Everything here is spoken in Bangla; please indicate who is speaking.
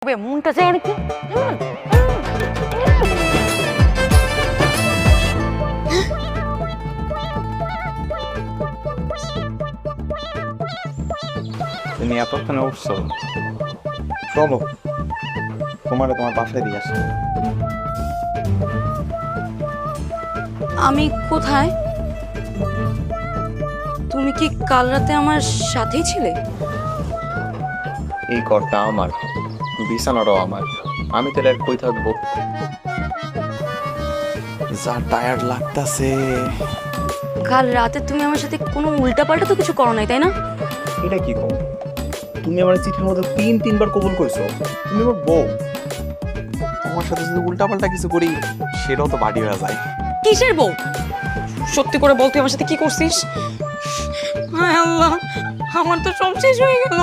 Speaker 1: লাগবে, মনটা চায় নাকি।
Speaker 2: তুমি এতক্ষণে উঠছো, চলো তোমার বাসায় দিয়ে আসো।
Speaker 1: আমি কোথায়? তুমি কি কাল রাতে আমার সাথেই ছিলে?
Speaker 2: এই ঘরটা আমার, বিছানাটাও আমার, আমি তো আর কই থাকবো। যা টায়ার্ড লাগতাছে।
Speaker 1: কাল রাতে তুমি আমার সাথে কোনো উল্টাপাল্টা তো কিছু করো নাই, তাই না?
Speaker 2: এটা কি কম? তুমি আমার চিঠির মধ্যে তিনবার কবুল করছো তুমি আমার বউ। তোমার সাথে যদি উল্টাপাল্টা কিছু করি সেটাও তো বাড়ি হয়ে যায়।
Speaker 1: কিসের বউ? সত্যি করে বল, তুই আমার সাথে কি করছিস? হায় আল্লাহ, আমার তো সব শেষ হয়ে গেল।